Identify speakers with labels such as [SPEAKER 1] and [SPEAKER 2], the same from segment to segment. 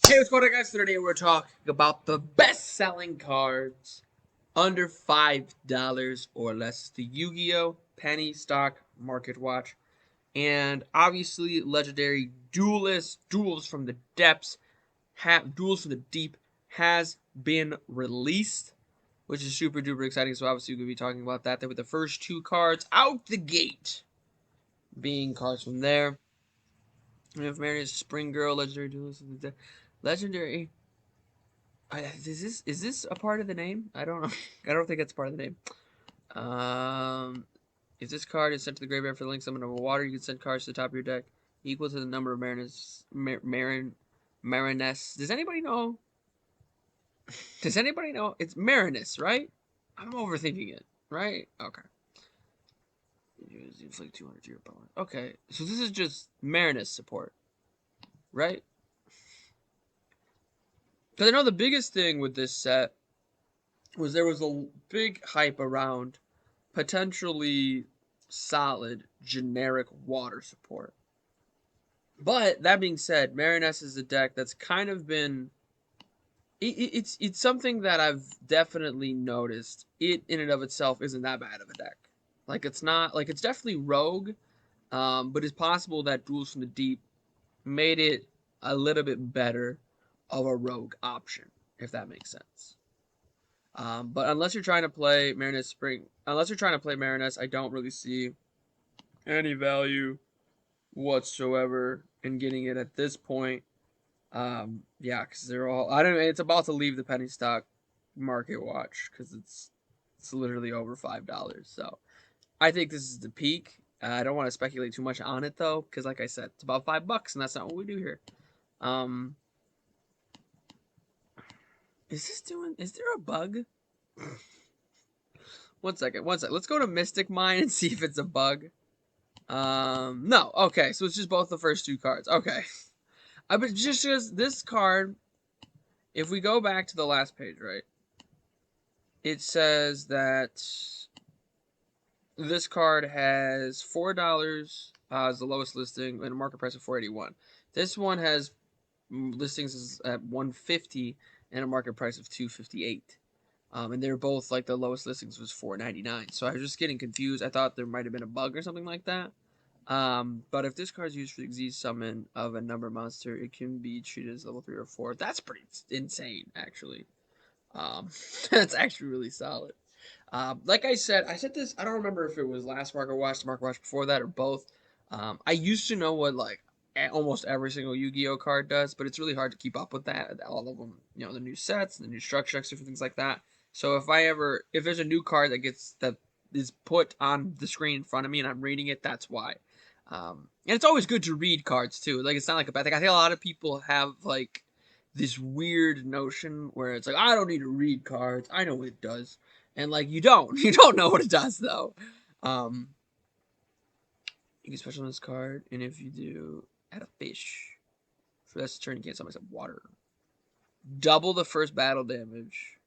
[SPEAKER 1] Hey, what's going on, guys? Today we're talking about the best-selling cards under $5 or less. The Yu-Gi-Oh! Penny Stock Market Watch. And obviously, legendary Duels from the Depths, Duels from the Deep has been released, which is super duper exciting. So obviously, we're going to be talking about that. There with the first two cards out the gate being cards from there. We have Marinus Spring Girl, Legendary Duels from the Depths. Legendary. Is this a part of the name? I don't know. I don't think it's part of the name. If this card is sent to the graveyard for the link summon of a water, you can send cards to the top of your deck equal to the number of Marinus. Does anybody know? Does anybody know? It's Marinus, right? I'm overthinking it, right? Okay. Inflict 200 to your opponent. Okay, so this is just Marinus support, right? Because I know the biggest thing with this set was there was a big hype around potentially solid generic water support. But that being said, Marinus is a deck that's kind of been it's something that I've definitely noticed. It in and of itself isn't that bad of a deck. Like it's not like it's definitely rogue, but it's possible that Duels from the Deep made it a little bit better of a rogue option, if that makes sense. But unless you're trying to play Marinus I don't really see any value whatsoever in getting it at this point. Yeah, because they're all. I don't. It's about to leave the penny stock market watch because it's literally over $5. So I think this is the peak. I don't want to speculate too much on it though, because like I said, it's about $5, and that's not what we do here. Is there a bug? One second. Let's go to Mystic Mine and see if it's a bug. No. Okay, so it's just both the first two cards. Okay. But just this card, if we go back to the last page, right? It says that this card has $4 as the lowest listing and a market price of $4.81. This one has listings at $150 and a market price of $2.58. And they're both like the lowest listings was $4.99. So I was just getting confused. I thought there might have been a bug or something like that. But if this card is used for the Xyz summon of a number monster, it can be treated as level 3 or 4. That's pretty insane, actually. That's actually really solid. Like I said this, I don't remember if it was last Market Watch, the Market Watch before that, or both. I used to know what, like, almost every single Yu-Gi-Oh card does, but it's really hard to keep up with that. All of them, you know, the new sets, the new structures, different things like that. So if there's a new card that is put on the screen in front of me and I'm reading it, that's why. And it's always good to read cards too. Like it's not like a bad thing. I think a lot of people have like this weird notion where it's like I don't need to read cards. I know what it does, and like you don't. You don't know what it does though. You can special on this card, and if you do, add a fish. For this turn, you can't summon except water. Double the first battle damage.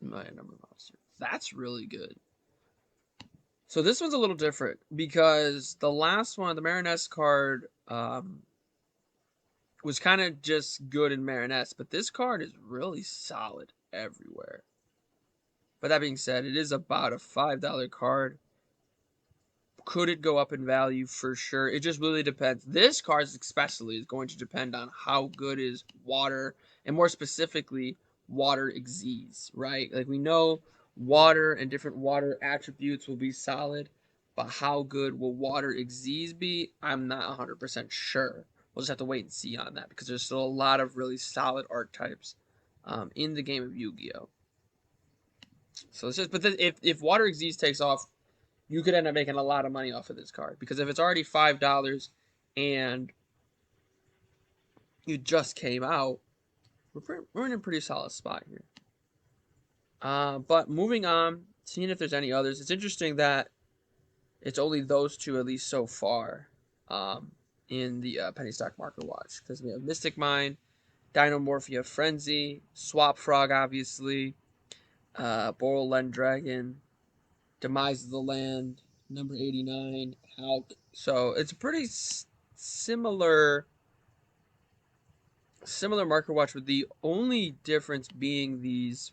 [SPEAKER 1] My number monster. That's really good. So this one's a little different because the last one, the Marinus card, was kind of just good in Marinus, but this card is really solid everywhere. But that being said, it is about a $5 card. Could it go up in value? For sure. It just really depends. This card especially is going to depend on how good is water, and more specifically, water Xyz, right? Like we know water and different water attributes will be solid, but how good will water Xyz be? I'm not 100% sure. We'll just have to wait and see on that because there's still a lot of really solid archetypes in the game of Yu-Gi-Oh. So it's just, but if water Xyz takes off, you could end up making a lot of money off of this card because if it's already $5 and it just came out, we're in a pretty solid spot here. But moving on, seeing if there's any others. It's interesting that it's only those two, at least so far, in the penny stock market watch because we have Mystic Mine, Dinomorphia Frenzy, Swap Frog, obviously, Boral Lend Dragon, Demise of the Land, number 89, Hulk. So it's a pretty similar Similar marker watch, with the only difference being these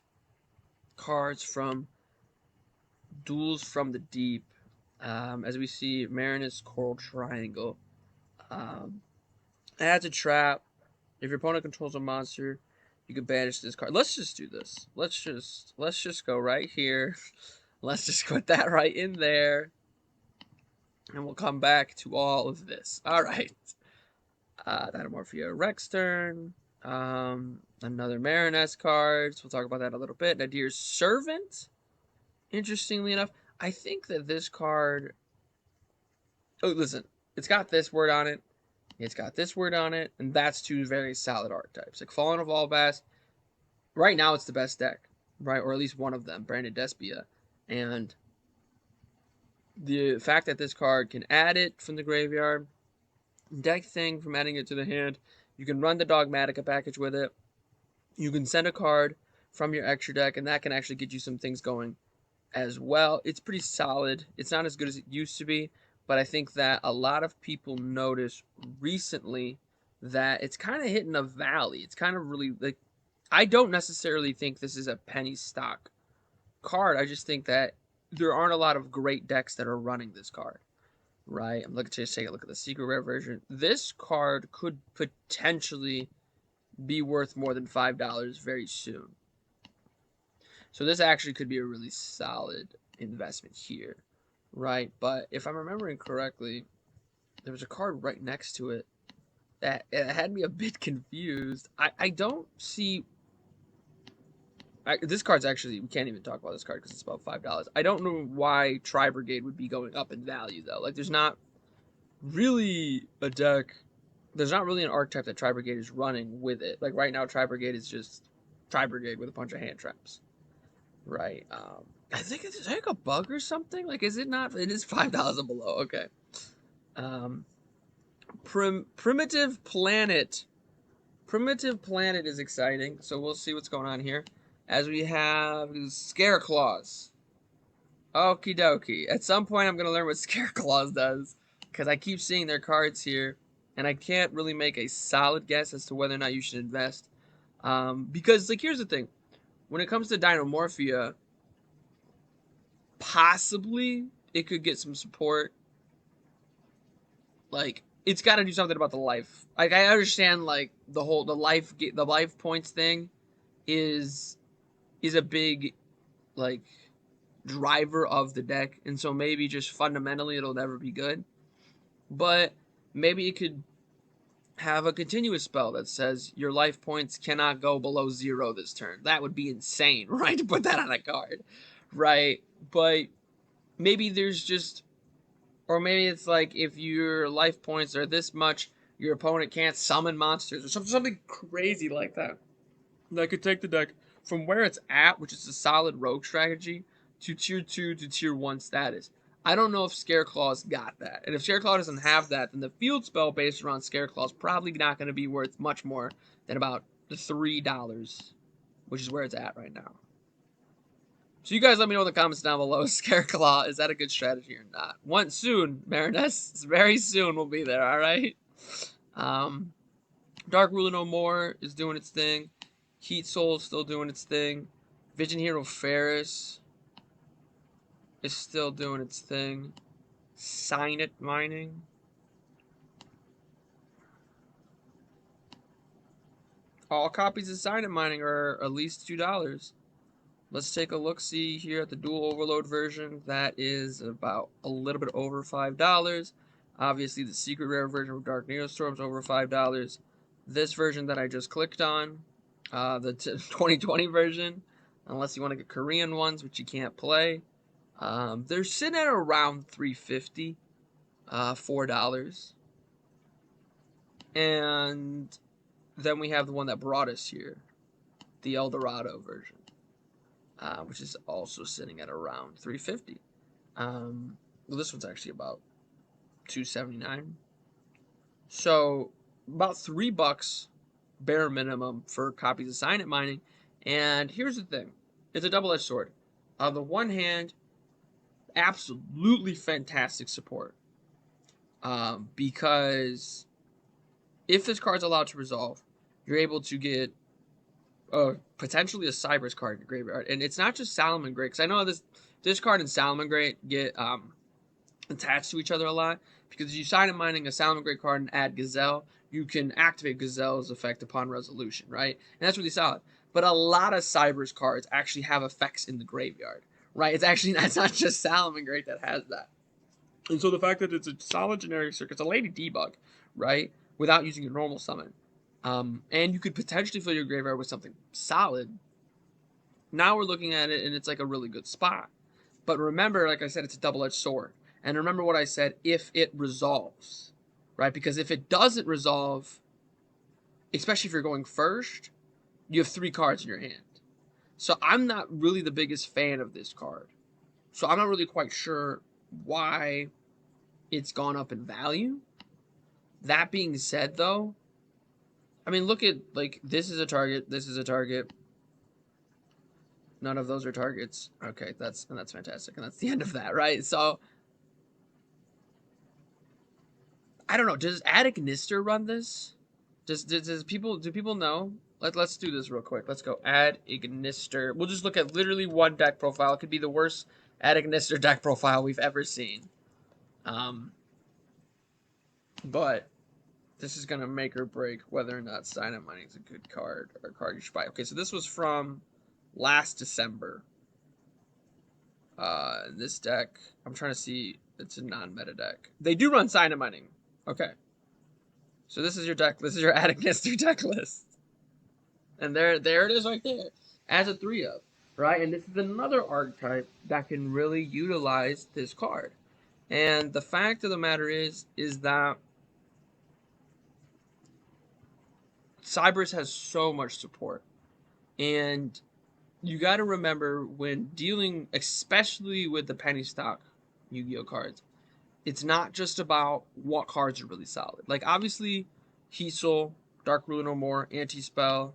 [SPEAKER 1] cards from Duels from the Deep. As we see, Marinus Coral Triangle. Um, adds a trap. If your opponent controls a monster, you can banish this card. Let's just do this. Let's just go right here. Let's just put that right in there. And we'll come back to all of this. All right. Dynamorphia Rex turn. Another Marinus cards. We'll talk about that a little bit. Nadir's Servant. Interestingly enough, I think that this card. Oh, listen. It's got this word on it. It's got this word on it. And that's two very solid archetypes. Like Fallen of Albast. Right now, it's the best deck. Right? Or at least one of them. Branded Despia. And the fact that this card can add it from the graveyard. Deck thing from adding it to the hand. You can run the Dogmatica package with it. You can send a card from your extra deck, and that can actually get you some things going as well. It's pretty solid. It's not as good as it used to be, but I think that a lot of people noticed recently that it's kind of hitting a valley. It's kind of really like, I don't necessarily think this is a penny stock card. I just think that there aren't a lot of great decks that are running this card. Right, I'm looking to take a look at the secret rare version. This card could potentially be worth more than $5 very soon. So this actually could be a really solid investment here, right? But if I'm remembering correctly, there was a card right next to it that it had me a bit confused. I don't see. This card's actually, we can't even talk about this card because it's about $5. I don't know why Tri Brigade would be going up in value though. Like, there's not really a deck. There's not really an archetype that Tri Brigade is running with it. Like right now, Tri Brigade is just Tri Brigade with a bunch of hand traps, right? I think it's like a bug or something. Like, is it not? It is $5 and below. Okay. Um, Primitive Planet. Primitive Planet is exciting, so we'll see what's going on here. As we have Scare Claws. Okie dokie. At some point, I'm going to learn what Scare Claws does, because I keep seeing their cards here, and I can't really make a solid guess as to whether or not you should invest. Because, like, here's the thing. When it comes to Dynamorphia, possibly it could get some support. Like, it's got to do something about the life. Like, I understand, like, the life points thing is a big, like, driver of the deck, and so maybe just fundamentally it'll never be good. But maybe it could have a continuous spell that says your life points cannot go below 0 this turn. That would be insane, right? To put that on a card, right? But maybe there's just, or maybe it's like if your life points are this much, your opponent can't summon monsters or something crazy like that. That could take the deck from where it's at, which is a solid rogue strategy, to tier 2 to tier 1 status. I don't know if Scareclaw's got that. And if Scareclaw doesn't have that, then the field spell based around Scareclaw is probably not going to be worth much more than about $3, which is where it's at right now. So you guys let me know in the comments down below. Scareclaw, is that a good strategy or not? Once soon, Marinus. Very soon we'll be there, alright? Dark Ruler No More is doing its thing. Heat Soul is still doing its thing. Vision Hero Ferris is still doing its thing. Sign It Mining. All copies of Sign It Mining are at least $2. Let's take a look-see here at the Dual Overload version. That is about a little bit over $5. Obviously, the Secret Rare version of Dark Neostorm is over $5. This version that I just clicked on, the 2020 version, unless you want to get Korean ones, which you can't play, they're sitting at around $3.50, $4. And then we have the one that brought us here, the El Dorado version, which is also sitting at around $3.50. Well, this one's actually about $2.79. So about $3 bare minimum for copies of Sign It Mining. And here's the thing. It's a double-edged sword. On the one hand, absolutely fantastic support. Because if this card's allowed to resolve, you're able to get potentially a Cybers card in your graveyard. And it's not just Salomon Gray, because I know this card and Salomon Gray get attached to each other a lot, because if you sign a mining a Salomon Gray card and add Gazelle, you can activate Gazelle's effect upon resolution, right? And that's really solid. But a lot of Cybers cards actually have effects in the graveyard, right? It's not just Salomon Gray that has that. And so the fact that it's a solid generic circuit, it's a Lady Debug, right? Without using a normal summon. And you could potentially fill your graveyard with something solid. Now we're looking at it and it's like a really good spot. But remember, like I said, it's a double-edged sword. And remember what I said, if it resolves, right? Because if it doesn't resolve, especially if you're going first, you have 3 cards in your hand. So I'm not really the biggest fan of this card. So I'm not really quite sure why it's gone up in value. That being said, though, I mean, look at, like, this is a target, this is a target. None of those are targets. Okay, that's fantastic. And that's the end of that, right? So, I don't know. Does Attic Nister run this? Do people know? Let's do this real quick. Let's go add Ignister. We'll just look at literally one deck profile. It could be the worst Attic Nister deck profile we've ever seen. But this is gonna make or break whether or not Sign Up Mining is a good card or a card you should buy. Okay, so this was from last December. This deck, I'm trying to see. It's a non-meta deck. They do run Sign Up Mining. Okay. So this is your deck. This is your Attic Nister deck list. And there it is right there. As a 3-of, right? And this is another archetype that can really utilize this card. And the fact of the matter is that Cybers has so much support. And you got to remember when dealing, especially with the penny stock Yu-Gi-Oh cards, it's not just about what cards are really solid. Like, obviously, Heesel, Dark Ruler No More, Anti-Spell,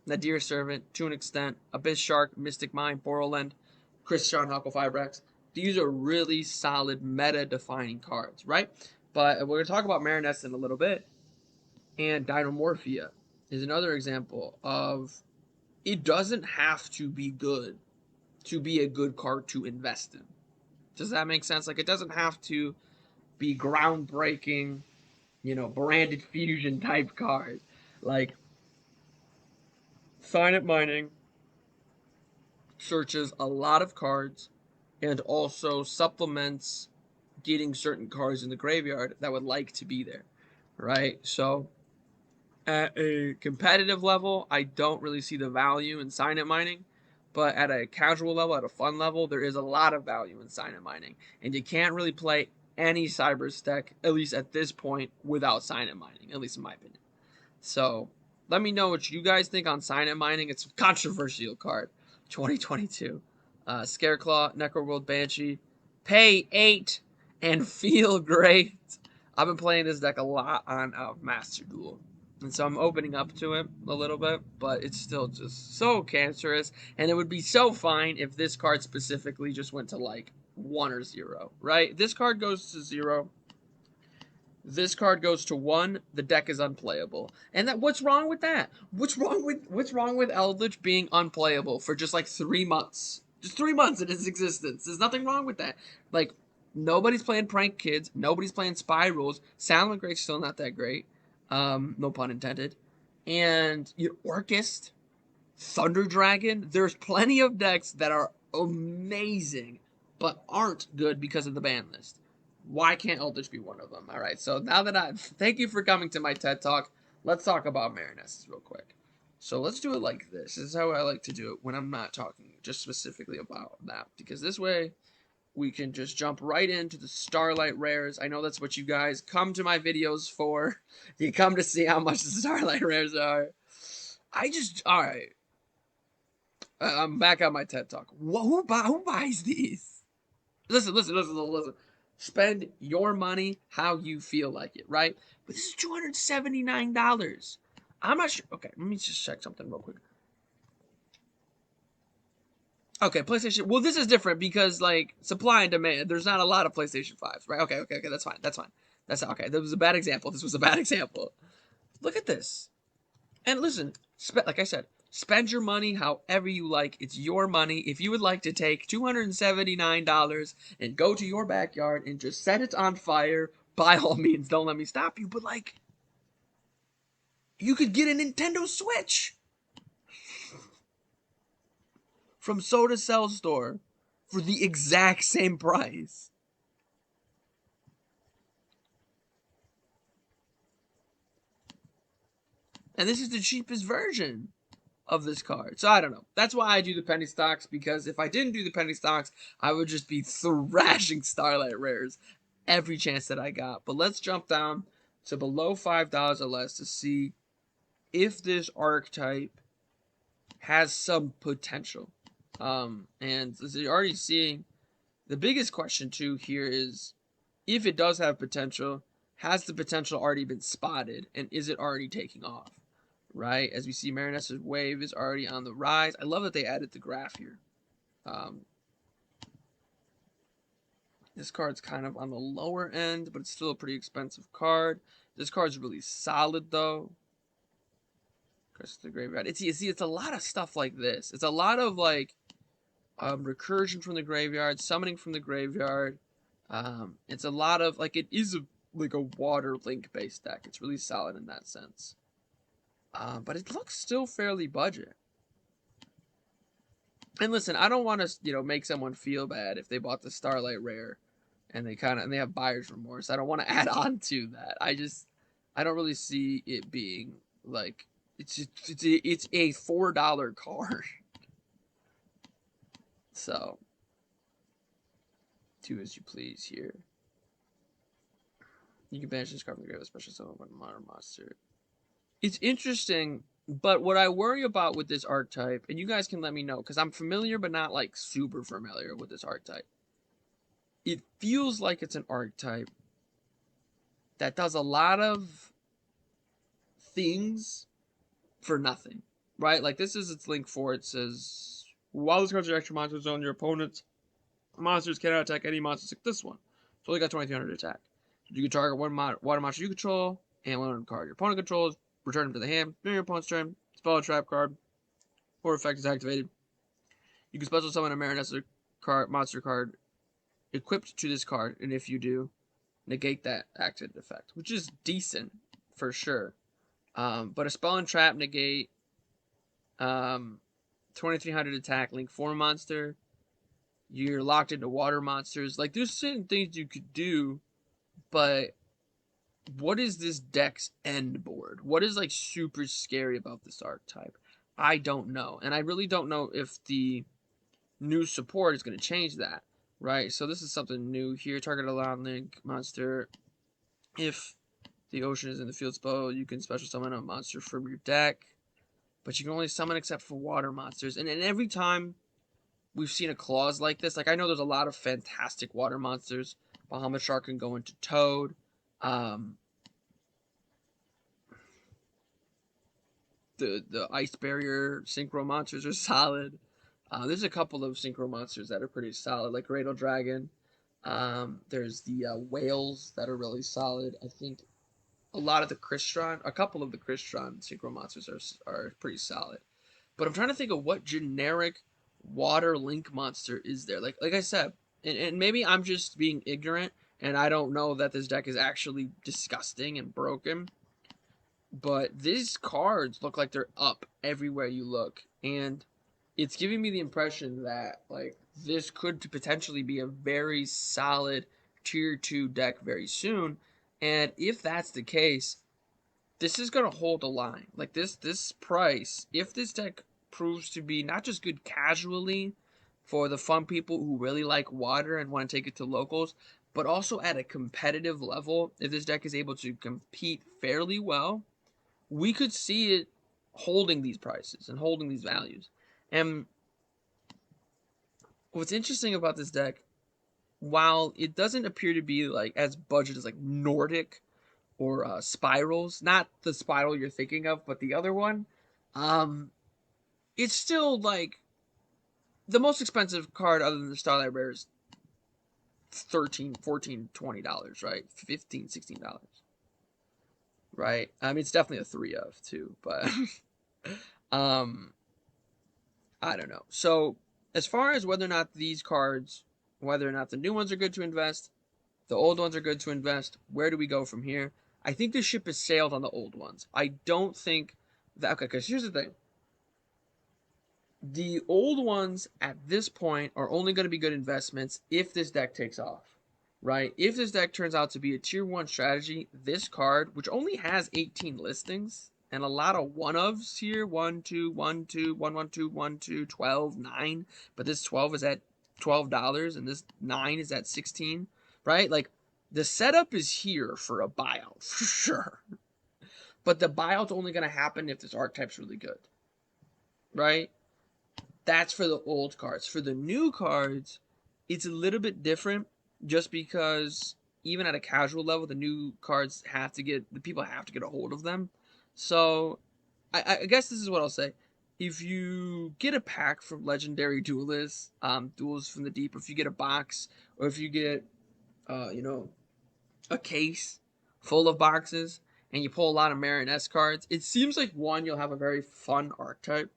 [SPEAKER 1] Nadir Servant, to an extent, Abyss Shark, Mystic Mind, Borrowland, Christian Huckle Fibrax. These are really solid meta-defining cards, right? But we're going to talk about Marinette in a little bit. And Dynamorphia is another example of it doesn't have to be good to be a good card to invest in. Does that make sense? Like, it doesn't have to be groundbreaking, branded fusion type card. Like, Sign Up Mining searches a lot of cards and also supplements getting certain cards in the graveyard that would like to be there, right? So at a competitive level, I don't really see the value in Sign Up Mining, but at a casual level, at a fun level, there is a lot of value in Sign Up Mining, and you can't really play any Cybers deck, at least at this point, without Sign Up Mining, at least in my opinion. So let me know what you guys think on Sign Up Mining. It's a controversial card, 2022. Scareclaw, Necroworld Banshee, pay 8 and feel great. I've been playing this deck a lot on Master Duel. And so I'm opening up to it a little bit, but it's still just so cancerous. And it would be so fine if this card specifically just went to like 1 or 0, right? This card goes to 0. This card goes to 1. The deck is unplayable. And what's wrong with that? What's wrong with Eldritch being unplayable for just like 3 months? Just 3 months in its existence. There's nothing wrong with that. Like, nobody's playing Prank Kids. Nobody's playing Spy Rules. Salmon Gray's still not that great. No pun intended. And Orchist, Thunder Dragon. There's plenty of decks that are amazing, but aren't good because of the ban list. Why can't Eldritch be one of them? All right, so now that thank you for coming to my TED Talk. Let's talk about Marinette real quick. So let's do it like this. This is how I like to do it when I'm not talking just specifically about that, because this way we can just jump right into the Starlight Rares. I know that's what you guys come to my videos for. You come to see how much the Starlight Rares are. All right. I'm back on my TED Talk. Who buys these? Listen. Spend your money how you feel like it, right? But this is $279. I'm not sure. Okay, let me just check something real quick. Okay, PlayStation. Well, this is different because, like, supply and demand. There's not a lot of PlayStation 5s, right? Okay. That's fine. That's okay. That was a bad example. This was a bad example. Look at this. And listen, like I said, spend your money however you like. It's your money. If you would like to take $279 and go to your backyard and just set it on fire, by all means, don't let me stop you. But like, you could get a Nintendo Switch from Soda Cell Store for the exact same price. And this is the cheapest version of this card. So I don't know. That's why I do the penny stocks, because if I didn't do the penny stocks, I would just be thrashing Starlight Rares every chance that I got. But let's jump down to below $5 or less to see if this archetype has some potential. And as you're already seeing, the biggest question too here is, if it does have potential, has the potential already been spotted, and is it already taking off? Right? As we see, Marinessa's wave is already on the rise. I love that they added the graph here. This card's kind of on the lower end, but it's still a pretty expensive card. This card's really solid, though. Curse the Graveyard. It's a lot of stuff like this. It's a lot of, like, recursion from the graveyard, summoning from the graveyard. It's a lot of, like, it is like a water link-based deck. It's really solid in that sense. But it looks still fairly budget. And listen, I don't want to, make someone feel bad if they bought the Starlight Rare and they have buyer's remorse. I don't want to add on to that. I don't really see it being like it's a $4 card. So, do as you please here. You can banish this card from the grave, special summon one modern monster. It's interesting, but what I worry about with this archetype, and you guys can let me know, because I'm familiar but not like super familiar with this archetype. It feels like it's an archetype that does a lot of things for nothing, right? Like, this is its link for it says, while this card's your extra monster zone, your opponent's monsters cannot attack any monsters like this one. It's only got 2300 attack. You can target one water monster you control and one card your opponent controls. Return them to the hand during your opponent's turn. Spell a trap card or effect is activated. You can special summon a Marinessa monster card equipped to this card, and if you do, negate that activated effect, which is decent for sure. But a spell and trap negate 2300 attack, link 4 monster. You're locked into water monsters. Like, there's certain things you could do, but what is this deck's end board? What is, like, super scary about this archetype? I don't know. And I really don't know if the new support is going to change that, right? So this is something new here. Target a land link monster. If the ocean is in the field spell, you can special summon a monster from your deck. But you can only summon except for water monsters. And every time we've seen a clause like this, like, I know there's a lot of fantastic water monsters. Bahamut Shark can go into Toad. The Ice Barrier Synchro monsters are solid. There's a couple of Synchro monsters that are pretty solid, like Cradle Dragon. There's the whales that are really solid. I think a couple of the Crystron Synchro monsters are pretty solid. But I'm trying to think of what generic water link monster is there. Like I said, and maybe I'm just being ignorant, and I don't know that this deck is actually disgusting and broken. But these cards look like they're up everywhere you look, and it's giving me the impression that, like, this could potentially be a very solid tier 2 deck very soon. And if that's the case, this is going to hold a line. Like, this price, if this deck proves to be not just good casually for the fun people who really like water and want to take it to locals, but also at a competitive level, if this deck is able to compete fairly well, we could see it holding these prices and holding these values. And what's interesting about this deck, while it doesn't appear to be like as budget as like Nordic or Spirals, not the Spiral you're thinking of, but the other one, it's still like the most expensive card other than the Starlight Rare is $13, $14, $20, right? $15, $16. right? I mean, it's definitely a 3 of too, but um, I don't know. So as far as whether or not these cards, whether or not the new ones are good to invest, the old ones are good to invest, where do we go from here? I think the ship has sailed on the old ones. I don't think that, okay, because here's the thing. The old ones at this point are only going to be good investments if this deck takes off, right? If this deck turns out to be a tier 1 strategy, this card, which only has 18 listings and a lot of one ofs here 1, 2, 1, 2, 1, 1, 2, 1, 2, 12, 9, but this 12 is at $12 and this 9 is at 16, right? Like the setup is here for a buyout for sure, but the buyout's only going to happen if this archetype's really good, right? That's for the old cards. For the new cards, it's a little bit different just because even at a casual level, the new cards the people have to get a hold of them. So I guess this is what I'll say. If you get a pack from Legendary Duelists, Duels from the Deep, or if you get a box, or if you get, you know, a case full of boxes, and you pull a lot of Marinette cards, it seems like one, you'll have a very fun archetype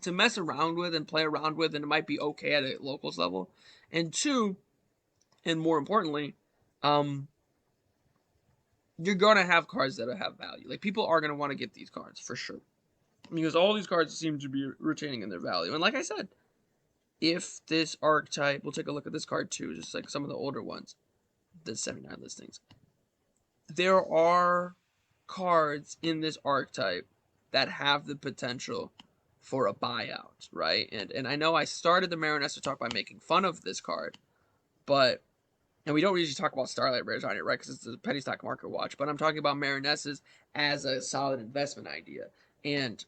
[SPEAKER 1] to mess around with and play around with, and it might be okay at a locals level. And two, and more importantly, um, you're gonna have cards that have value. Like people are gonna want to get these cards for sure because all these cards seem to be retaining in their value. And like I said, if this archetype, we'll take a look at this card too, just like some of the older ones, the 79 listings. There are cards in this archetype that have the potential for a buyout, right? And I know I started the Marinessa talk by making fun of this card, but and we don't usually talk about Starlight Rares on it, right? Because it's a penny stock market watch. But I'm talking about Marinessas as a solid investment idea. And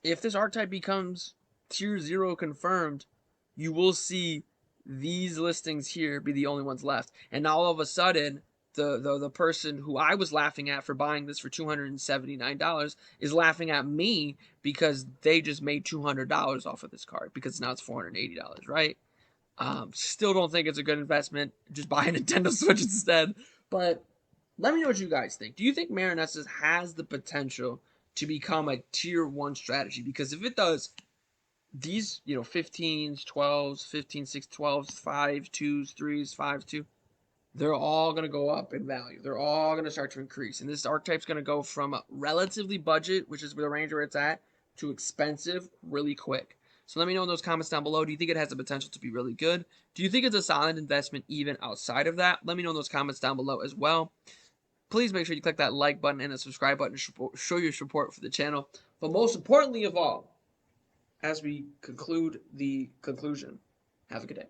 [SPEAKER 1] if this archetype becomes tier 0 confirmed, you will see these listings here be the only ones left. And now all of a sudden, the person who I was laughing at for buying this for $279 is laughing at me because they just made $200 off of this card because now it's $480, right? Still don't think it's a good investment. Just buy a Nintendo Switch instead. But let me know what you guys think. Do you think Marinessas has the potential to become a tier 1 strategy? Because if it does, these, 15s, 12s, 15, 6, 12s, 5, 2s, 3s, 5, 2, they're all going to go up in value. They're all going to start to increase. And this archetype's going to go from relatively budget, which is the range where it's at, to expensive really quick. So let me know in those comments down below. Do you think it has the potential to be really good? Do you think it's a solid investment even outside of that? Let me know in those comments down below as well. Please make sure you click that like button and the subscribe button to show your support for the channel. But most importantly of all, as we conclude the conclusion, have a good day.